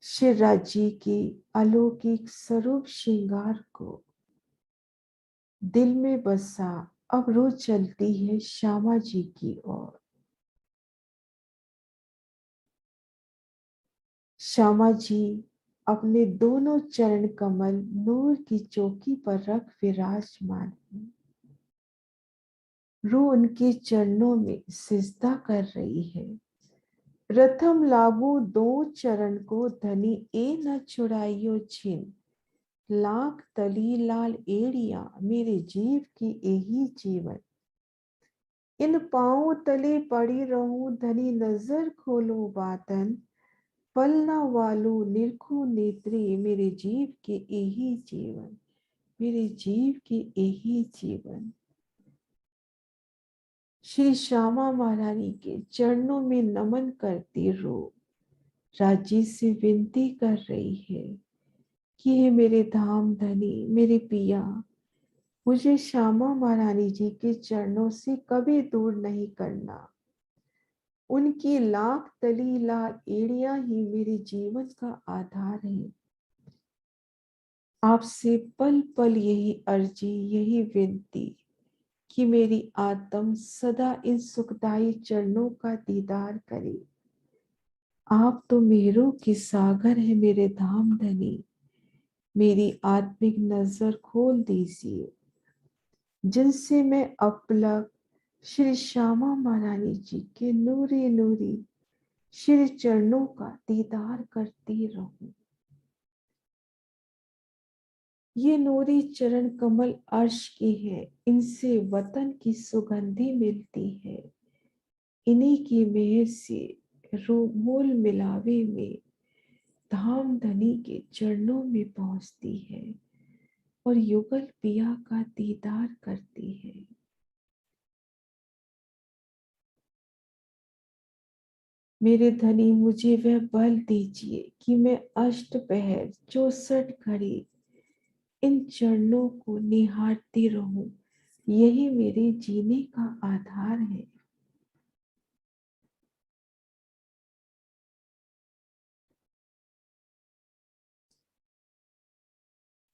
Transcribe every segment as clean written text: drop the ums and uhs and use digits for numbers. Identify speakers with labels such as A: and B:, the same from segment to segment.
A: श्री राजी की अलौकिक स्वरूप श्रृंगार को दिल में बसा अब रोज चलती है श्यामा जी की ओर। श्यामा जी अपने दोनों चरण कमल नूर की चौकी पर रख विराजमान है। रूह उनके चरणों में सिजदा कर रही है। प्रथम लागू दो चरण को धनी ए न छुड़ाइयो छिन। लाख तली लाल एड़िया मेरे जीव की यही जीवन। इन पांव तले पड़ी रहूं धनी नजर खोलो बातन। पलना वालू निरखो नेत्री मेरे जीव के यही जीवन। मेरे जीव के यही जीवन। श्री श्यामा महारानी के चरणों में नमन करती रो राजी से विनती कर रही है कि हे मेरे धाम धनी मेरे पिया, मुझे श्यामा महारानी जी के चरणों से कभी दूर नहीं करना। उनकी लाख तली लाल एड़ियां ही मेरे जीवन का आधार है। आपसे पल पल यही अर्जी यही विनती कि मेरी आत्म सदा इन सुखदायी चरणों का दीदार करे। आप तो मेरों के सागर है मेरे धाम धनी, मेरी आत्मिक नजर खोल दीजिए जिनसे मैं अपलक श्री श्यामा महारानी जी के नूरी नूरी श्री चरणों का दीदार करती रहूं। ये नूरी चरण कमल अर्श की है, इनसे वतन की सुगंधी मिलती है। इन्हीं की मेहर से मोल मिलावे में धाम धनी के चरणों में पहुंचती है और युगल पिया का दीदार करती है। मेरे धनी मुझे वह बल दीजिए कि मैं अष्टपहर 64 घड़ी इन चरणों को निहारती रहूं। यही मेरे जीने का आधार है।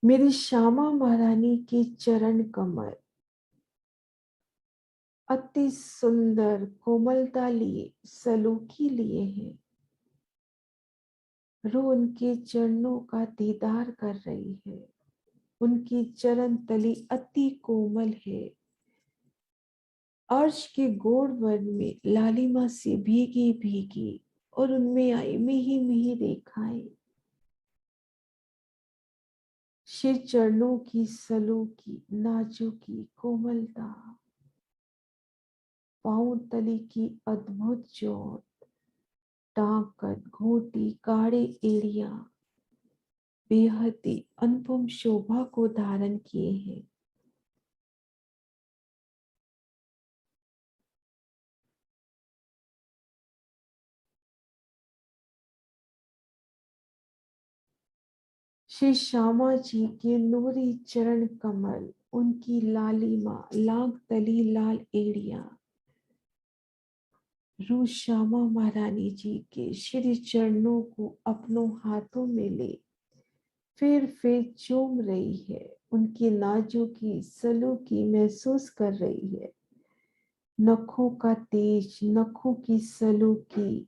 A: मेरी श्यामा महारानी के चरण कमल अति सुंदर कोमलता लिए सलूकी लिए हैं। रो उनके चरणों का दीदार कर रही है। उनकी चरण तली अति कोमल है। अर्श के गौड़ वन में लालिमा से भीगी भीगी और उनमें आई मिही मिही रेखाएं। श्री चरणों की सलूकी नाजुकी कोमलता, पांव तली की अद्भुत जोर, टांकन घोटी काड़े एड़िया बेहद ही अनुपम शोभा को धारण किए हैं। श्री श्यामा जी के नूरी चरण कमल, उनकी लालिमा लाख तली लाल एड़िया रू श्यामा महारानी जी के श्री चरणों को अपनों हाथों में ले फिर चूम रही है। उनकी नाजुकी सलूकी महसूस कर रही है। नखों का तेज, नखों की सलूकी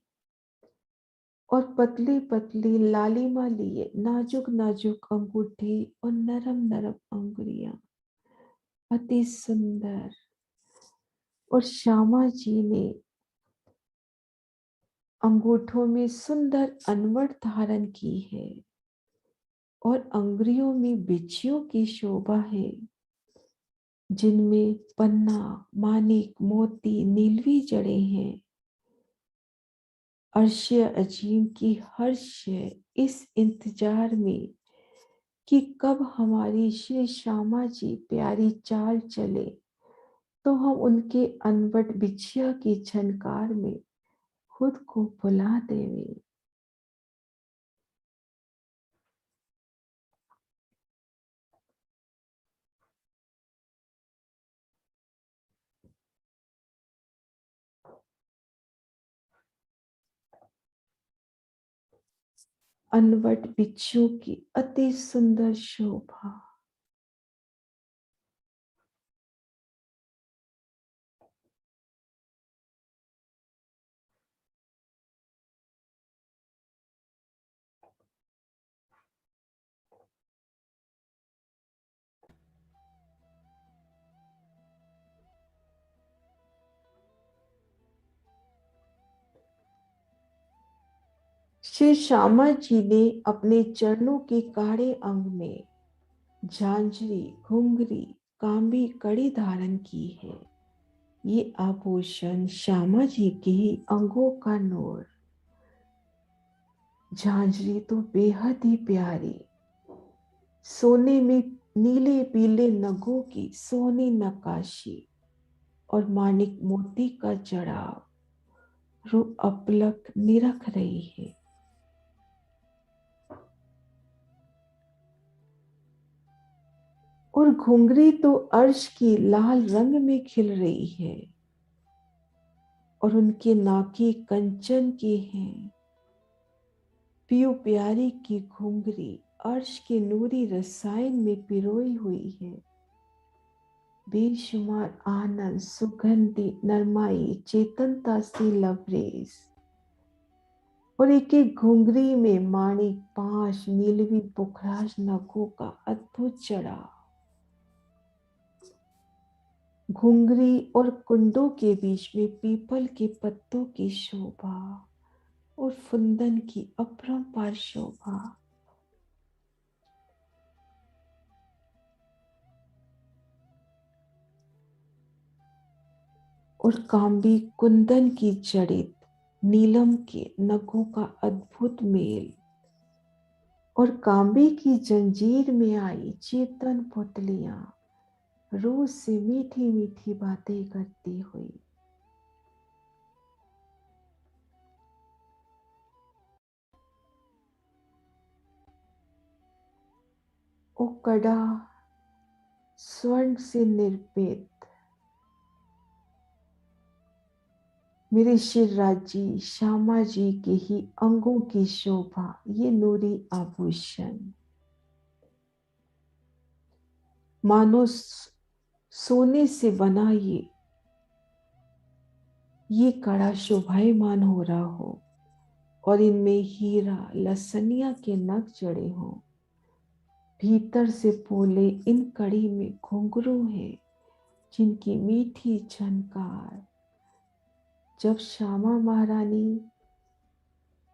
A: और पतली पतली लालिमा लिए नाजुक नाजुक अंगूठे और नरम नरम अंगुलियां अति सुंदर। और श्यामा जी ने अंगूठों में सुंदर अनवट धारण की है और अंगुलियों में बिच्छियों की शोभा है जिनमें पन्ना मानिक मोती नीलवी जड़े हैं। अर्श्य अजीम की हर्ष है इस इंतजार में कि कब हमारी श्री श्यामा जी प्यारी चाल चले तो हम उनके अनबट बिछिया की झनकार में खुद को भुला देवे। अनवट बिच्छू की अति सुंदर शोभा। श्री श्यामा जी ने अपने चरणों के काढ़े अंग में झांझरी, घुंघरी, कांबी कड़ी धारण की है। ये आभूषण श्यामा जी के ही अंगों का नूर। झांझरी तो बेहद ही प्यारी, सोने में नीले पीले नगों की सोनी नक्काशी और मानिक मोती का जड़ाव रूप अपलक निरख रही है। और घुंघरी तो अर्श की लाल रंग में खिल रही है और उनके नाके कंचन के हैं। पियो प्यारी की घुंघरी अर्श के नूरी रसायन में पिरोई हुई है। बेशुमार आनंद, सुगंधी, नरमाई, चेतनता से लबरेज। और एक एक घुंघरी में माणिक, पाश, नीलवी, पुखराज नखों का अद्भुत जड़ाव। घुंघरी और कुंडों के बीच में पीपल के पत्तों की शोभा और फुंदन की अपरंपार शोभा। और कांबी कुंदन की जड़ित नीलम के नखों का अद्भुत मेल। और कांबे की जंजीर में आई चेतन पुतलियां रोज से मीठी मीठी बातें करती हुई। ओ कड़ा स्वर्ण से निर्मित मेरे शिवराज जी, श्यामा जी के ही अंगों की शोभा, ये नूरी आभूषण मानो सोने से बना ये कड़ा शोभायमान हो रहा हो और इनमें हीरा लसनिया के नग जड़े हों। भीतर से पोले इन कड़ी में घुंघरू है जिनकी मीठी झनकार जब श्यामा महारानी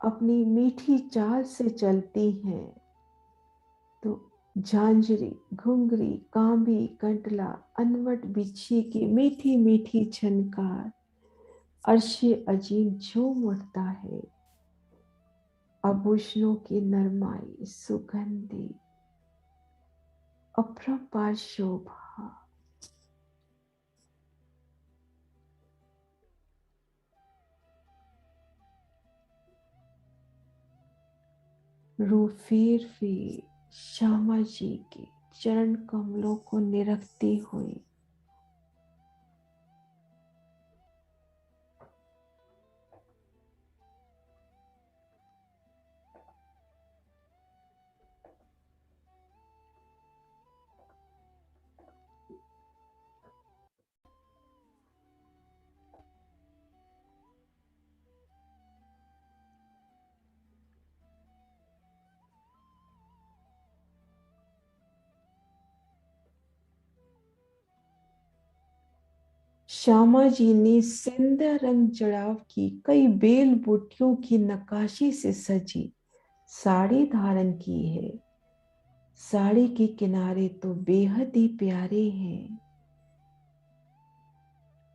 A: अपनी मीठी चाल से चलती हैं तो झांझरी, घुंघरी, कांबी, कंटला, अनवट बिच्छी की मीठी मीठी झनकार अर्शे अजीम झूम उठता है। आभूषणों की नरमाई, सुगंधी, अपरंपार शोभा। रू फेर फेर श्यामा जी के चरण कमलों को निरखती हुई श्यामा जी ने सिंदूर रंग जड़ाव की कई बेल बूटियों की नक्काशी से सजी साड़ी धारण की है। साड़ी के किनारे तो बेहद ही प्यारे हैं।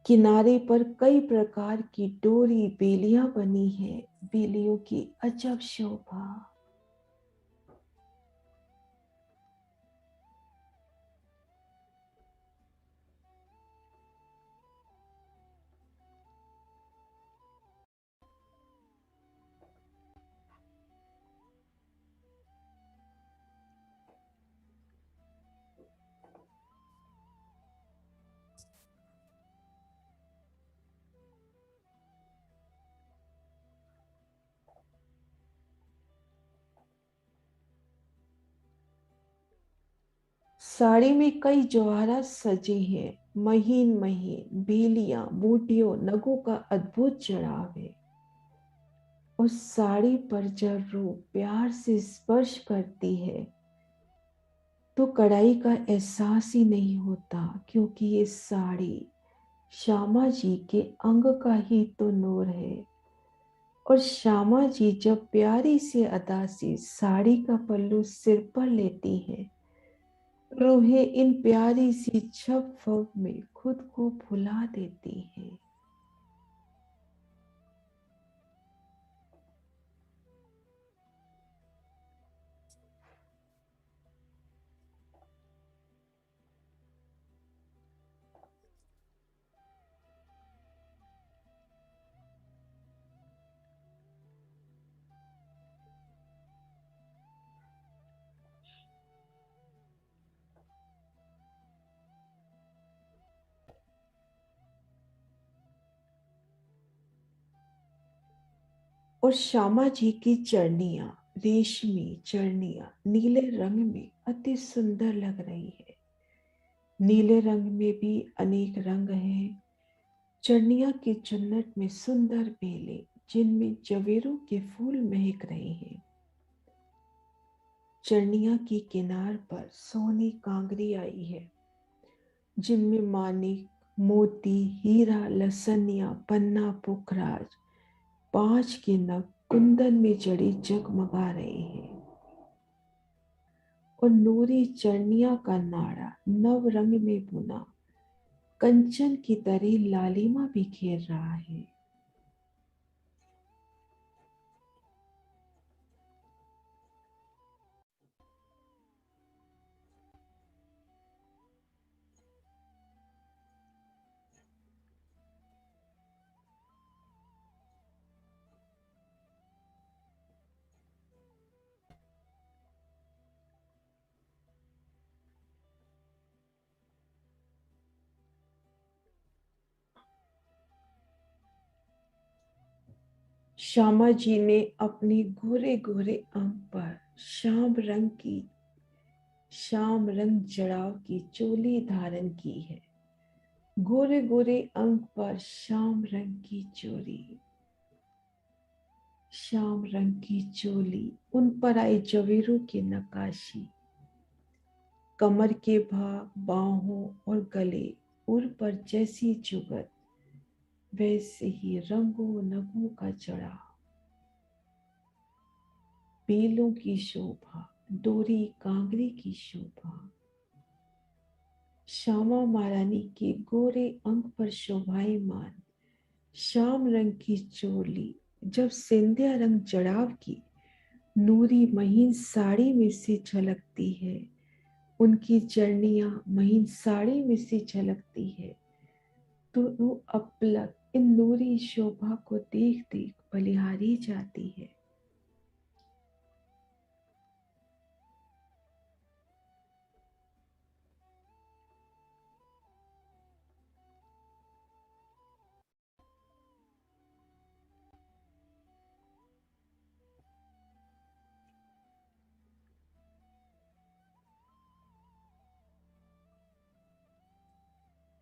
A: किनारे पर कई प्रकार की डोरी बेलियां बनी है। बेलियों की अजब शोभा। साड़ी में कई जवाहरात सजे हैं, महीन महीन बेलियां, बूटियों, नगों का अद्भुत जड़ाव है। उस साड़ी पर जब रूह प्यार से स्पर्श करती है तो कढ़ाई का एहसास ही नहीं होता, क्योंकि ये साड़ी श्यामा जी के अंग का ही तो नूर है। और श्यामा जी जब प्यारी से अदा से साड़ी का पल्लू सिर पर लेती है, रूहें इन प्यारी सी छप फप में खुद को भुला देती हैं। और श्यामा जी की चरनियां, रेशमी चरनियां नीले रंग में अति सुंदर लग रही है। नीले रंग में भी अनेक रंग हैं। चरनिया की चुन्नट में सुंदर बेले, जिनमें जवेरों के फूल महक रहे हैं। चरनिया की किनार पर सोनी कांगरी आई है, जिनमें मानिक, मोती, हीरा, लसनिया, पन्ना, पुखराज, 5 के नग कुंदन में जड़े जगमगा रहे हैं। और नूरी चरनिया का नाड़ा नव रंग में बुना कंचन की तरह लालिमा बिखेर रहा है। श्यामा जी ने अपने गोरे गोरे अंग पर श्याम रंग जड़ाव की चोली धारण की है। गोरे गोरे अंग पर श्याम रंग की चोली, उन पर आई जवेरों की नक्काशी, कमर के भाग, बाहों और गले उर पर जैसी जुगत, वैसे ही रंगों नगों का चढ़ा, बेलों की शोभा, डोरी कांगरी की शोभा। श्यामा महारानी के गोरे अंग पर शोभायमान श्याम रंग की चोली जब सिंधिया रंग जड़ाव की नूरी महीन साड़ी में से झलकती है, उनकी चरनियां महीन साड़ी में से झलकती है, तो वो अपलक इन नूरी शोभा को देख देख बलिहारी जाती है।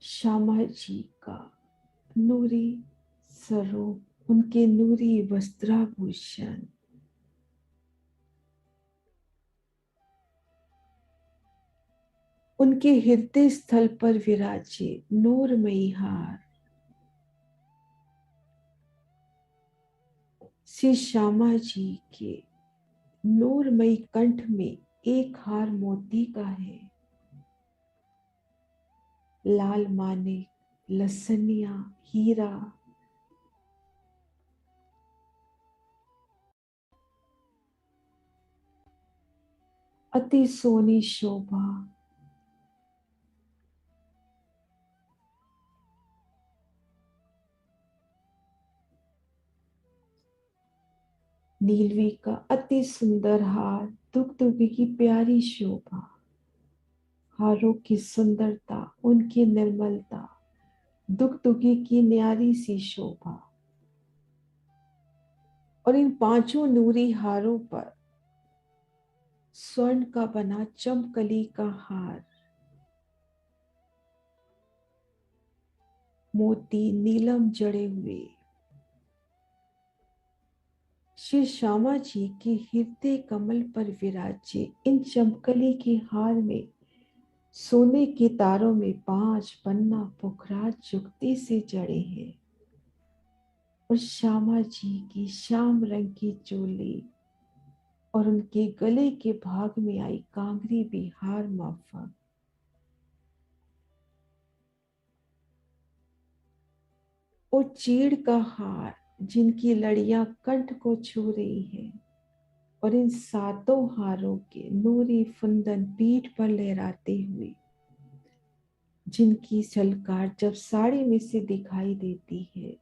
A: श्यामा जी का नूरी स्वरूप, उनके नूरी वस्त्राभूषण, उनके हृदय स्थल पर विराजे नूरमयी हार, श्री श्यामा जी के नूरमयी कंठ में एक हार मोती का है। लाल मानिक, लसनिया, हीरा, अति सोनी शोभा, नीलवी का अति सुंदर हार, दुगदुगी की प्यारी शोभा, हारों की सुंदरता, उनकी निर्मलता, दुगदुगी की न्यारी सी शोभा। और इन 5 नूरी हारों पर स्वर्ण का बना चमकली का हार, मोती नीलम जड़े हुए श्री श्यामा जी के हृदय कमल पर विराजे। इन चमकली के हार में सोने के तारों में 5 पन्ना पुखराज जुगती से जड़े हैं और श्यामा जी की श्याम रंग की चोली और उनके गले के भाग में आई कांगरी भी हार माफक। और चीड़ का हार जिनकी लड़ियां कंठ को छू रही हैं और इन 7 हारों के नूरी फुंदन पीठ पर लहराते हुए जिनकी झलकार जब साड़ी में से दिखाई देती है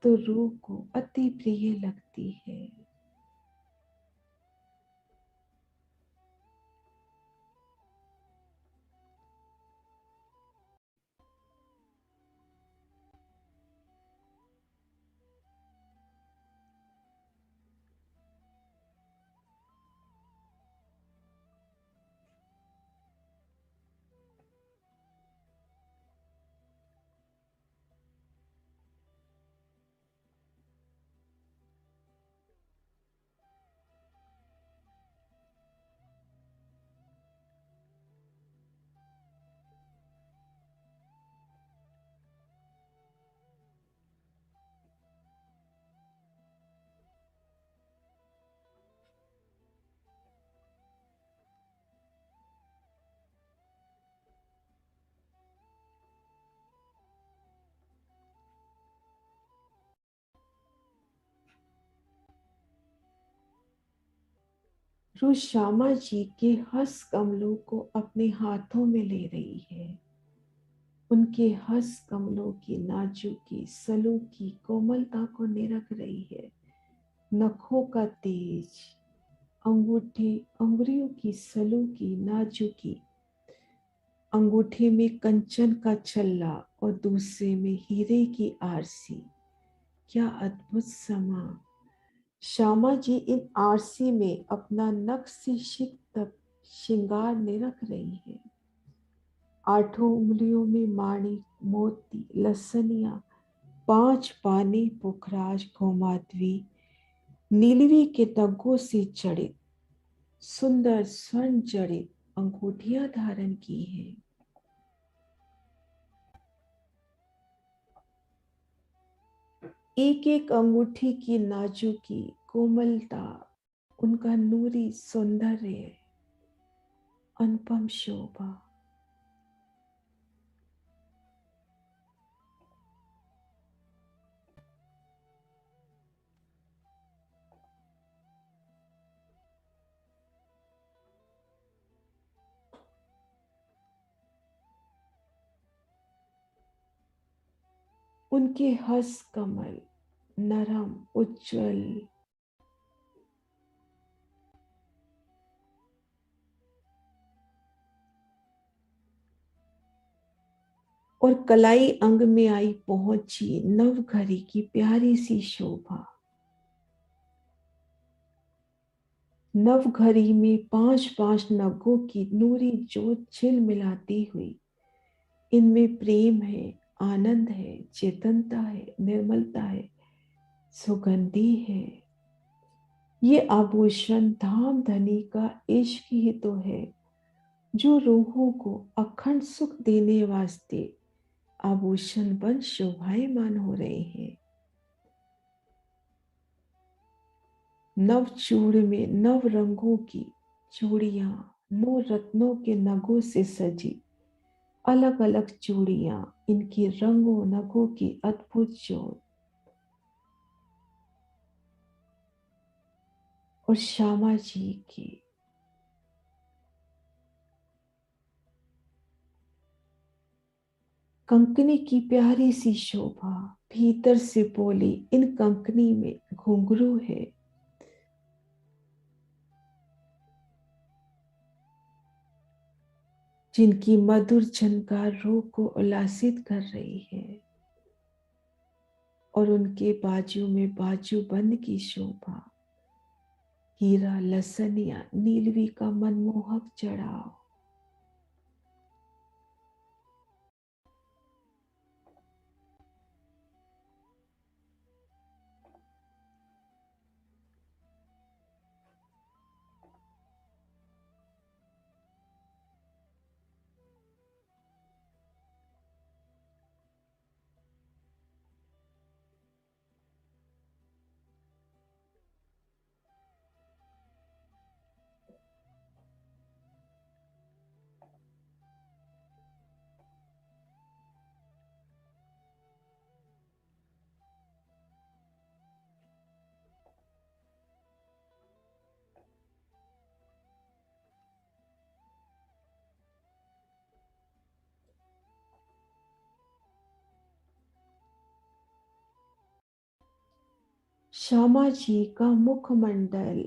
A: तो रूह को अति प्रिय लगती है। रूह श्यामा जी के हस्त कमलों को अपने हाथों में ले रही है। उनके हस्त कमलों की नाजुकी सलूकी कोमलता को निरख रही है। नखों का तेज, अंगूठे अंगुरियों की सलूकी नाजुकी, अंगूठे में कंचन का छल्ला और दूसरे में हीरे की आरसी। क्या अद्भुत समा! श्यामा जी इन आरसी में अपना नक्शिशिक तक श्रृंगार निरख रही है। 8 उंगलियों में माणिक मोती लसनिया 5 पानी पुखराज घोमादवी नीलवी के तग्गों से जड़ित सुंदर स्वर्ण जड़ित अंगूठियां धारण की हैं। एक एक अंगूठी की नाजुकी कोमलता, उनका नूरी सौंदर्य, अनुपम शोभा। उनके हस्त कमल नरम उज्जवल और कलाई अंग में आई पहुंची नवघरी की प्यारी सी शोभा। नवघरी में 5 नगों की नूरी जोत झिल मिलाती हुई इनमें प्रेम है, आनंद है, चेतनता है, निर्मलता है, सुगंधी है। ये आभूषण धाम धनी का इश्क ही तो है जो रूहों को अखंड सुख देने वास्ते आभूषण बन शोभायमान हो रहे हैं। नव चूड़ में नव रंगों की चूड़ियां, 9 रत्नों के नगों से सजी अलग अलग चूड़ियां, इनकी रंगों नगों की अद्भुत जोत। और श्यामा जी की कंकनी की प्यारी सी शोभा। भीतर से बोली इन कंकनी में घुंघरू है। जिनकी मधुर झनकार रूह को उल्लासित कर रही है। और उनके बाजू में बाजू बंद की शोभा, हीरा लसनिया नीलवी का मनमोहक चढ़ाव। श्यामा जी का मुखमंडल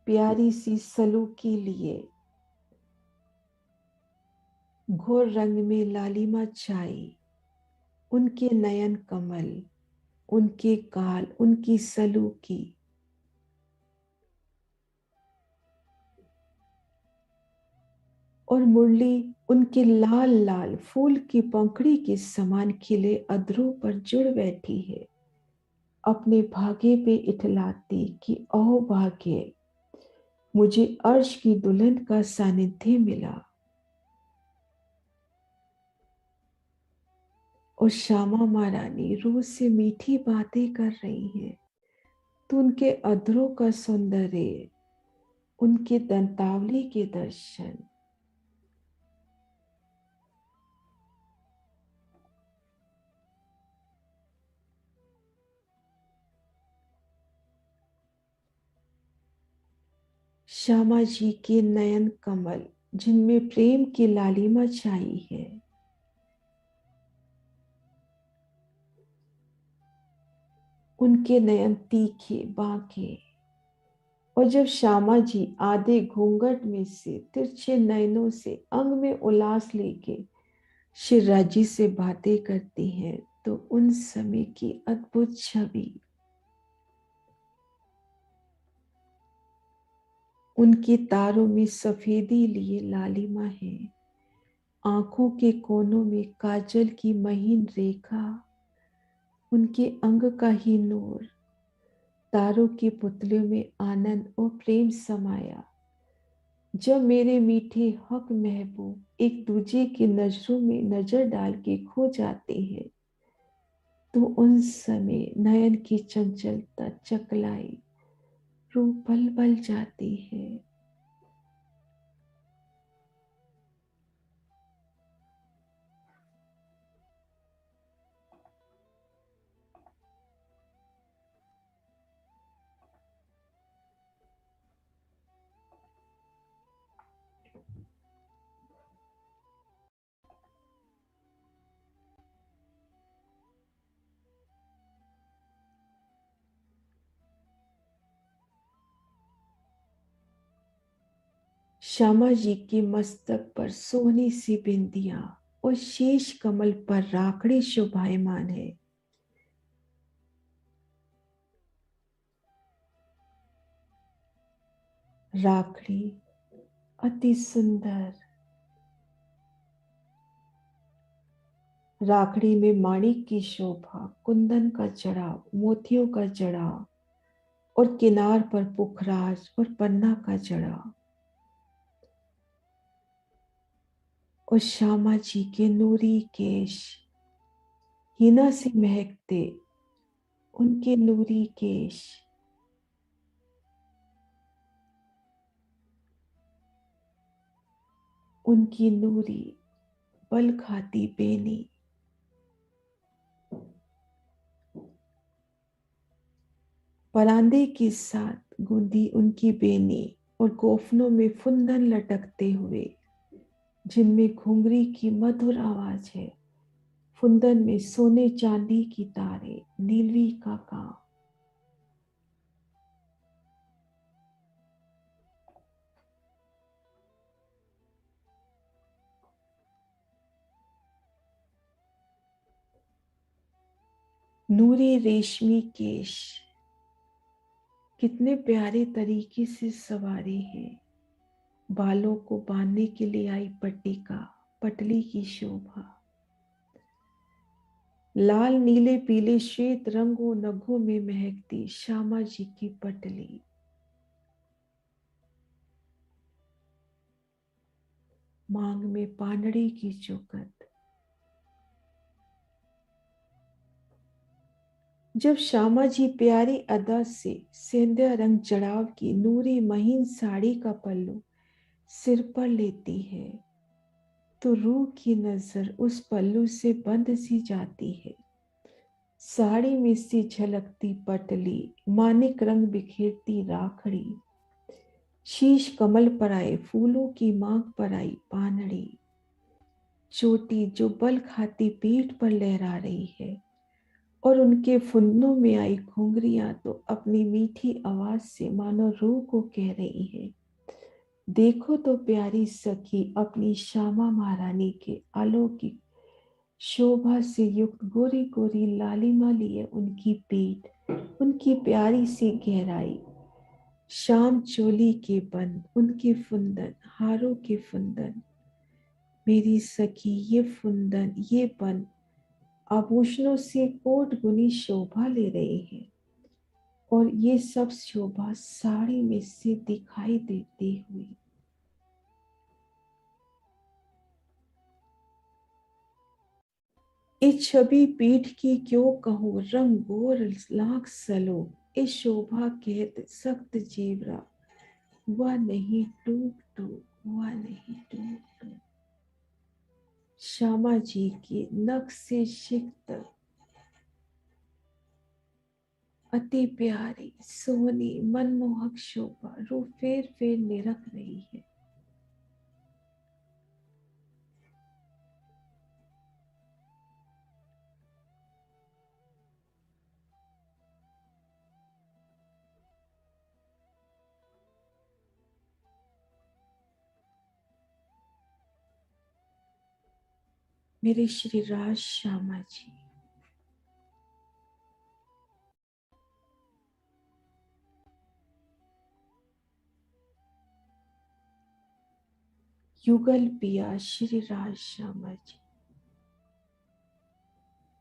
A: प्यारी सी सलू के लिए घोर रंग में लालिमा छाई, उनके नयन कमल, उनके गाल, उनकी सलू की और मुरली उनके लाल लाल फूल की पंखड़ी के समान खिले अधरों पर जुड़ बैठी है, अपने भाग्य पे इठलाती कि ओ भाग्य, मुझे अर्श की दुल्हन का सानिध्य मिला। और श्यामा महारानी रोज से मीठी बातें कर रही हैं, तो उनके अधरों का सौंदर्य, उनके दंतावली के दर्शन, श्यामा जी के नयन कमल जिनमें प्रेम की लालिमा छाई है, उनके नयन तीखे बांके। और जब श्यामा जी आधे घूंघट में से तिरछे नयनों से अंग में उल्लास लेके शिवराजी से बातें करती हैं, तो उन समय की अद्भुत छवि, उनकी तारों में सफेदी लिए लालिमा है, आंखों के कोनों में काजल की महीन रेखा, उनके अंग का ही नूर, तारों के पुतलों में आनंद और प्रेम समाया। जब मेरे मीठे हक महबूब एक दूजे की नजरों में नजर डाल के खो जाते हैं, तो उन समय नयन की चंचलता चकलाई रूह बल बल जाती है। श्यामा जी के मस्तक पर सोने सी बिंदियां और शेष कमल पर राखड़ी शोभायमान है। राखड़ी अति सुंदर, राखड़ी में माणिक की शोभा, कुंदन का जड़ाव, मोतियों का जड़ाव और किनार पर पुखराज और पन्ना का जड़ाव। और श्यामा जी के नूरी केश हिना से महकते, उनके नूरी केश, उनकी नूरी बल खाती बेनी, परांदे के साथ गूंदी उनकी बेनी और गोफनों में फुंदन लटकते हुए, जिनमें घुंघरी की मधुर आवाज है, फुंदन में सोने चांदी की तारे, नीलवी का काम। नूरे रेशमी केश कितने प्यारे तरीके से सवारे हैं, बालों को बांधने के लिए आई पट्टिका, पटली की शोभा, लाल नीले पीले श्वेत रंगों नगों में महकती श्यामा जी की पटली, मांग में पानड़ी की चौकट। जब श्यामा जी प्यारी अदा से सेंधिया रंग जड़ाव की नूरी महीन साड़ी का पल्लू सिर पर लेती है, तो रूह की नजर उस पल्लू से बंद सी जाती है। साड़ी में सी झलकती पटली, मानिक रंग बिखेरती राखड़ी, शीश कमल पर आए फूलों की मांग पर आई पानड़ी, चोटी जो बल खाती पीठ पर लहरा रही है, और उनके फुन्नों में आई घुंघरियां तो अपनी मीठी आवाज से मानो रूह को कह रही है, देखो तो प्यारी सखी अपनी श्यामा महारानी के अलौकिक शोभा से युक्त गोरी गोरी लालिमा लिए उनकी पीठ, उनकी प्यारी सी गहराई, शाम चोली के बंद, उनके फुंदन, हारों के फुंदन, मेरी सखी ये फुंदन, ये बंद आभूषणों से कोट गुनी शोभा ले रहे हैं और ये सब शोभा साड़ी में से दिखाई देती हुई। इस छवि पीठ की क्यों कहूँ, रंग गोर लाख सलो, इस शोभा कहत सख्त जेवरा, वह नहीं टूक टूक, वह नहीं टूक टूक। श्यामा जी की नख से शिख तक अति प्यारी सोनी मनमोहक शोभा रू फेर फेर निरख रही है। मेरे श्री राज श्यामा जी, युगल पिया श्री राज श्यामा जी,